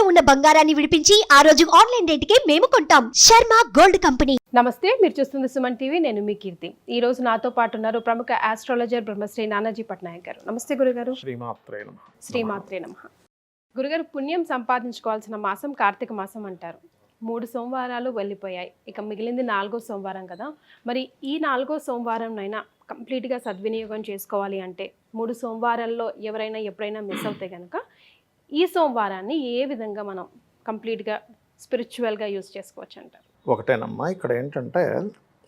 ఉన్న బంగారాన్ని విడిపించి ఆ రోజు ఆన్లైన్ రేటుకే మేము కొంటాం. Sharma gold company. నమస్తే, మీరు చూస్తుంది సుమన్ టీవీ. నేను మీ కీర్తి. ఈ రోజు నాతో పాటు ఉన్నారు ప్రముఖ ఆస్ట్రాలజర్ బ్రహ్మశ్రీ నానాజీ పట్నాయక్ గారు. నమస్తే గురుగారు. శ్రీమాత్రే నమః. గురుగారు, పుణ్యం సంపాదించుకోవాల్సిన మాసం కార్తీక మాసం అంటారు. 3 సోమవారాలు వెళ్ళిపోయాయి, ఇక మిగిలింది 4వ సోమవారం కదా. మరి ఈ 4వ సోమవారంనైనా కంప్లీట్గా సద్వినియోగం చేసుకోవాలి అంటే 3 సోమవారాల్లో ఎవరైనా ఎప్పుడైనా మిస్ అవుతే కనుక ఈ సోమవారాన్ని ఏ విధంగా మనం కంప్లీట్గా స్పిరిచువల్గా యూజ్ చేసుకోవచ్చు అంటారు? ఒకటేనమ్మా, ఇక్కడ ఏంటంటే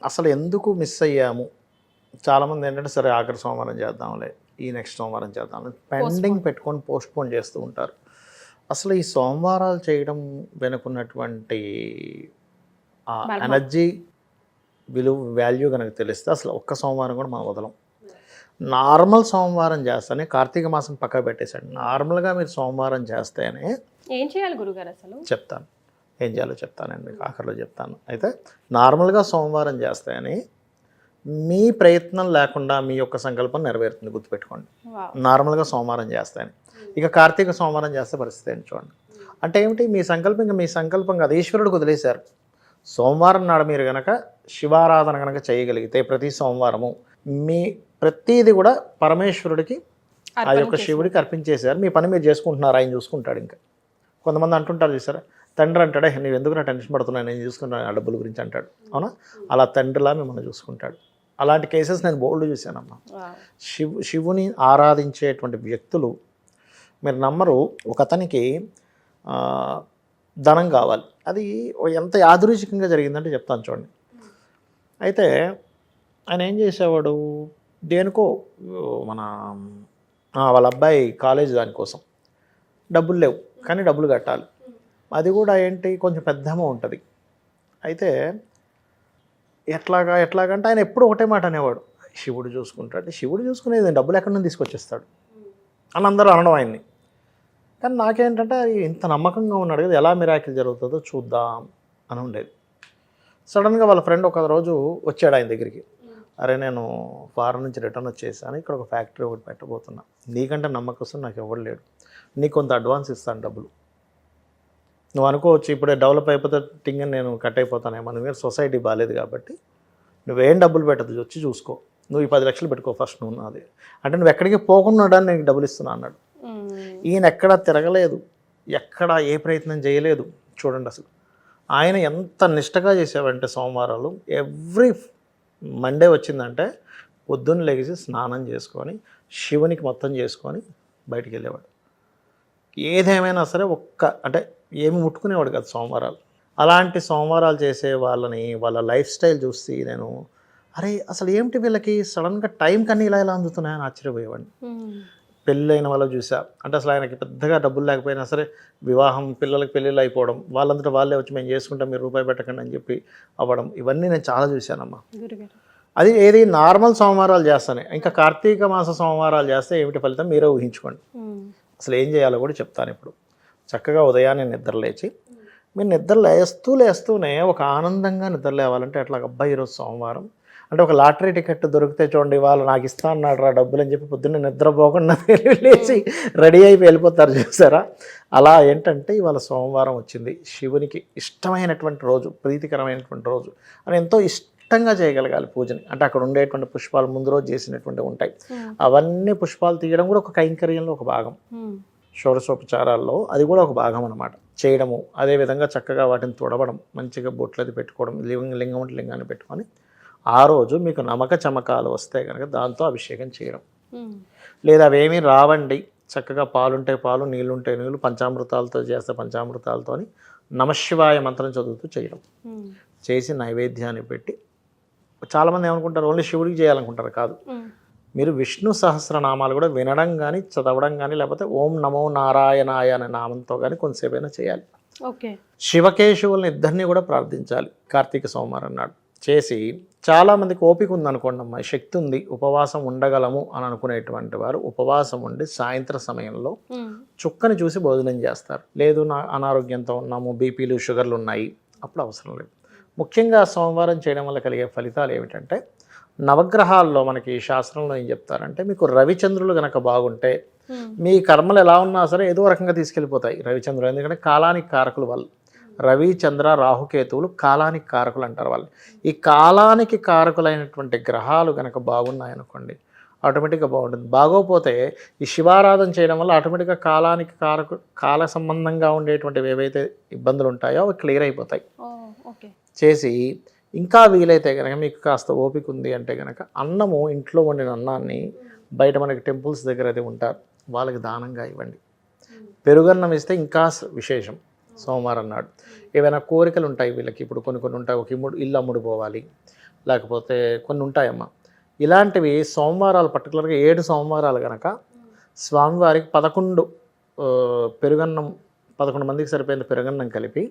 అసలు ఎందుకు మిస్ అయ్యాము, చాలామంది ఏంటంటే సరే ఆఖరి సోమవారం చేద్దాంలే, ఈ నెక్స్ట్ సోమవారం చేద్దాంలే, పెండింగ్ పెట్టుకొని పోస్ట్పోన్ చేస్తూ ఉంటారు. అసలు ఈ సోమవారాలు చేయడం వెనుకున్నటువంటి ఎనర్జీ వాల్యూ కనుక తెలిస్తే అసలు ఒక్క సోమవారం కూడా మనం వదలం. నార్మల్ సోమవారం చేస్తేనే, కార్తీక మాసం పక్క పెట్టేశాడు, నార్మల్గా మీరు సోమవారం చేస్తేనే ఏం చేయాలి గురుగారు? అసలు చెప్తాను, ఏం చేయాలో చెప్తానండి, మీకు ఆఖరిలో చెప్తాను. అయితే నార్మల్గా సోమవారం చేస్తేనే మీ ప్రయత్నం లేకుండా మీ యొక్క సంకల్పం నెరవేరుతుంది, గుర్తుపెట్టుకోండి. నార్మల్గా సోమవారం చేస్తేనే. ఇక కార్తీక సోమవారం చేస్తే పరిస్థితి ఏంటి చూడండి. అంటే ఏమిటి, మీ సంకల్పం ఇంకా మీ సంకల్పం కాదు, ఈశ్వరుడికి వదిలేశారు. సోమవారం నాడు మీరు కనుక శివారాధన కనుక చేయగలిగితే ప్రతి సోమవారము మీ ప్రతీది కూడా పరమేశ్వరుడికి, ఆ యొక్క శివుడికి అర్పించేశారు. మీ పని మీరు చేసుకుంటున్నారు, ఆయన చూసుకుంటాడు. ఇంకా కొంతమంది అంటుంటారు చూసారా, తండ్రి అంటాడే, నువ్వు ఎందుకు నా టెన్షన్ పడుతున్నావు, నేను చూసుకుంటాను ఆ డబ్బుల గురించి అంటాడు. అవునా, అలా తండ్రిలా మిమ్మల్ని చూసుకుంటాడు. అలాంటి కేసెస్ నేను బోల్డ్ చూశానమ్మా. శివుని ఆరాధించేటువంటి వ్యక్తులు, మీరు నమ్మరు, ఒక అతనికి ధనం కావాలి. అది ఎంత యాదృచ్ఛికంగా జరిగిందంటే చెప్తాను చూడండి. అయితే ఆయన ఏం చేసేవాడు, దేనికో మన వాళ్ళ అబ్బాయి కాలేజ్ దానికోసం డబ్బులు లేవు, కానీ డబ్బులు కట్టాలి. అది కూడా ఏంటి, కొంచెం పెద్ద అమౌంట్ ఉంటుంది. అయితే ఎట్లాగంటే ఆయన ఎప్పుడు ఒకటే మాట అనేవాడు, శివుడు చూసుకుంటాడు. శివుడు చూసుకునేది డబ్బులు ఎక్కడి నుంచి తీసుకొచ్చేస్తాడు అని అందరూ అనడం ఆయన్ని. కానీ నాకేంటంటే ఇంత నమ్మకంగా ఉన్నాడు కదా, ఎలా మిరాకిల్ జరుగుతుందో చూద్దాం అని ఉండేది. సడన్గా వాళ్ళ ఫ్రెండ్ ఒక రోజు వచ్చాడు ఆయన దగ్గరికి. అరే, నేను ఫారెన్ నుంచి రిటర్న్ వచ్చేసాను, ఇక్కడ ఒక ఫ్యాక్టరీ ఒకటి పెట్టబోతున్నా, నీకంటే నమ్మకం నాకు ఎవరు లేడు, నీకు కొంత అడ్వాన్స్ ఇస్తాను డబ్బులు. నువ్వు అనుకోవచ్చు ఇప్పుడే డెవలప్ అయిపోతే టింగ్ నేను కట్ అయిపోతానేమో, మన దగ్గర సొసైటీ బాగాలేదు కాబట్టి నువ్వేం డబ్బులు పెట్టదు, వచ్చి చూసుకో, నువ్వు ఈ 10 లక్షలు పెట్టుకో ఫస్ట్ నువ్వు నాది అంటే, నువ్వు ఎక్కడికి పోకుండా నీకు డబ్బులు ఇస్తున్నా అన్నాడు. ఈయన ఎక్కడా తిరగలేదు, ఎక్కడా ఏ ప్రయత్నం చేయలేదు. చూడండి అసలు ఆయన ఎంత నిష్టగా చేసేవాడంటే, సోమవారాలు ఎవ్రీ మండే వచ్చిందంటే పొద్దున్న లెగిసి స్నానం చేసుకొని శివునికి మొత్తం చేసుకొని బయటికి వెళ్ళేవాడు. ఏదేమైనా సరే అంటే ఏమి ముట్టుకునేవాడు కాదు సోమవారాలు. అలాంటి సోమవారాలు చేసే వాళ్ళని, వాళ్ళ లైఫ్ స్టైల్ చూసి నేను అరే అసలు ఏమిటి వీళ్ళకి సడన్గా టైం కన్నా ఇలా అందుతున్నాయని ఆశ్చర్యపోయేవాడిని. పెళ్ళైన వాళ్ళు చూసా, అంటే అసలు ఆయనకి పెద్దగా డబ్బులు లేకపోయినా సరే వివాహం, పిల్లలకి పెళ్ళిళ్ళు అయిపోవడం, వాళ్ళంతటా వాళ్ళే వచ్చి మేము చేసుకుంటాం, మీరు రూపాయి పెట్టకండి అని చెప్పి అవ్వడం, ఇవన్నీ నేను చాలా చూశానమ్మా. అది ఏది నార్మల్ సోమవారాలు చేస్తానే, ఇంకా కార్తీక మాస సోమవారాలు చేస్తే ఏమిటి ఫలితం మీరే ఊహించుకోండి. అసలు ఏం చేయాలో కూడా చెప్తాను ఇప్పుడు. చక్కగా ఉదయాన్నే నిద్ర లేచి, మీరు నిద్ర లేస్తూనే ఒక ఆనందంగా నిద్ర లేవాలంటే అట్లా, అబ్బాయి ఈరోజు సోమవారం అంటే ఒక లాటరీ టికెట్ దొరికితే చూడండి, వాళ్ళు నాకు ఇస్తా అన్నాడు రా డబ్బులు అని చెప్పి పొద్దున్నే నిద్రపోకుండా లేచి రెడీ అయిపోయి వెళ్ళిపోతారు చూసారా. అలా ఏంటంటే ఇవాళ సోమవారం వచ్చింది, శివునికి ఇష్టమైనటువంటి రోజు, ప్రీతికరమైనటువంటి రోజు అని ఎంతో ఇష్టంగా చేయగలగాలి పూజని. అంటే అక్కడ ఉండేటువంటి పుష్పాలు ముందు రోజు చేసినటువంటివి ఉంటాయి, అవన్నీ పుష్పాలు తీయడం కూడా ఒక కైంకర్యంలో ఒక భాగం, షోడశోపచారాల్లో అది కూడా ఒక భాగం అనమాట చేయడము. అదేవిధంగా చక్కగా వాటిని తుడవడం, మంచిగా బొట్లది పెట్టుకోవడం, లింగం అంటే లింగాన్ని పెట్టుకొని ఆ రోజు మీకు నమక చమకాలు వస్తే కనుక దాంతో అభిషేకం చేయడం. లేదా అవేమీ రావండి, చక్కగా పాలుంటే పాలు, నీళ్ళుంటే నీళ్ళు, పంచామృతాలతో చేస్తే పంచామృతాలతో నమశివాయ మంత్రం చదువుతూ చేయడం. చేసి నైవేద్యాన్ని పెట్టి, చాలామంది ఏమనుకుంటారు ఓన్లీ శివుడికి చేయాలనుకుంటారు, కాదు, మీరు విష్ణు సహస్రనామాలు కూడా వినడం కానీ చదవడం కానీ, లేకపోతే ఓం నమో నారాయణాయ అనే నామంతో కానీ కొంతసేపైనా చేయాలి. శివకేశవుల్ని ఇద్దరిని కూడా ప్రార్థించాలి కార్తీక సోమవారం నాడు. చేసి చాలామందికి ఓపిక ఉందనుకోండి, అమ్మా శక్తి ఉంది, ఉపవాసం ఉండగలము అని అనుకునేటువంటి వారు ఉపవాసం ఉండి సాయంత్రం సమయంలో చుక్కని చూసి భోజనం చేస్తారు. లేదు నా అనారోగ్యంతో ఉన్నాము, బీపీలు షుగర్లు ఉన్నాయి, అప్పుడు అవసరం లేదు. ముఖ్యంగా సోమవారం చేయడం వల్ల కలిగే ఫలితాలు ఏమిటంటే, నవగ్రహాల్లో మనకి శాస్త్రంలో ఏం చెప్తారంటే, మీకు రవిచంద్రులు కనుక బాగుంటే మీ కర్మలు ఎలా ఉన్నా సరే ఏదో రకంగా తీసుకెళ్ళిపోతాయి రవిచంద్రుడు. ఎందుకంటే కాలానికి కారకులు వాళ్ళు. రవి, చంద్ర, రాహుకేతువులు కాలానికి కారకులు అంటారు వాళ్ళు. ఈ కాలానికి కారకులైనటువంటి గ్రహాలు కనుక బాగున్నాయనుకోండి ఆటోమేటిక్గా బాగుంటుంది. బాగోపోతే ఈ శివారాధన చేయడం వల్ల ఆటోమేటిక్గా కాలానికి కాల సంబంధంగా ఉండేటువంటివి ఏవైతే ఇబ్బందులు ఉంటాయో అవి క్లియర్ అయిపోతాయి. చేసి ఇంకా వీలైతే కనుక మీకు కాస్త ఓపిక ఉంది అంటే కనుక అన్నము ఇంట్లో వండిన అన్నాన్ని బయట మనకి టెంపుల్స్ దగ్గర అయితే ఉంటారు వాళ్ళకి దానంగా ఇవ్వండి. పెరుగన్నం ఇస్తే ఇంకా విశేషం. సోమవారం నాడు ఏవైనా కోరికలు ఉంటాయి వీళ్ళకి. ఇప్పుడు కొన్ని ఉంటాయి, ఒక ఇల్లు అమ్ముడుపోవాలి, లేకపోతే కొన్ని ఉంటాయమ్మా ఇలాంటివి. సోమవారాలు పర్టికులర్గా 7 సోమవారాలు కనుక స్వామివారికి 11 పెరుగన్నం 11 మందికి సరిపోయిన పెరుగన్నం కలిపి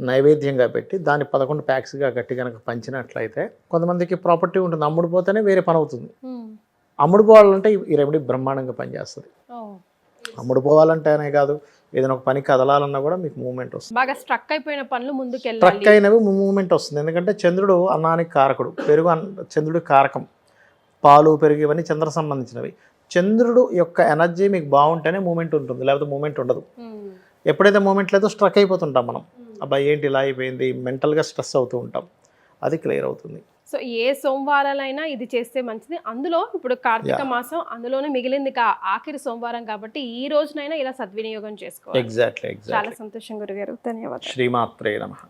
నైవేద్యంగా పెట్టి దాన్ని 11 ప్యాక్స్గా గట్టి కనుక పంచినట్లయితే కొంతమందికి ప్రాపర్టీ ఉంటుంది, అమ్ముడుపోతేనే వేరే పని అవుతుంది. అమ్ముడుపోవాలంటే ఈ రెమెడీ బ్రహ్మాండంగా పనిచేస్తుంది. అమ్ముడుపోవాలంటేనే కాదు, ఏదైనా ఒక పని కదలాలన్నా కూడా మీకు మూమెంట్ వస్తుంది. బాగా స్ట్రక్ అయిపోయిన పనులు ముందుకెళ్ళాలి, స్ట్రక్ అయినవి మూమెంట్ వస్తుంది. ఎందుకంటే చంద్రుడు అన్నానికి కారకుడు, పెరుగు చంద్రుడి కారకం, పాలు పెరుగు ఇవన్నీ చంద్ర సంబంధించినవి. చంద్రుడు యొక్క ఎనర్జీ మీకు బాగుంటేనే మూమెంట్ ఉంటుంది, లేకపోతే మూమెంట్ ఉండదు. ఎప్పుడైతే మూమెంట్ లేదో స్ట్రక్ అయిపోతుంటాం మనం. అబ్బాయి ఏంటి ఇలా అయిపోయింది, మెంటల్గా స్ట్రెస్ అవుతూ ఉంటాం. అది క్లియర్ అవుతుంది. సో ఏ సోమవారాలైనా ఇది చేస్తే మంచిది. అందులో ఇప్పుడు కార్తీక మాసం, అందులోనే మిగిలింది ఆఖరి సోమవారం కాబట్టి ఈ రోజునైనా ఇలా సద్వినియోగం చేసుకోవాలి. ఎగ్జాక్ట్లీ. చాలా సంతోషం గురుగారు, ధన్యవాదాలు. శ్రీమాత్రే నమః.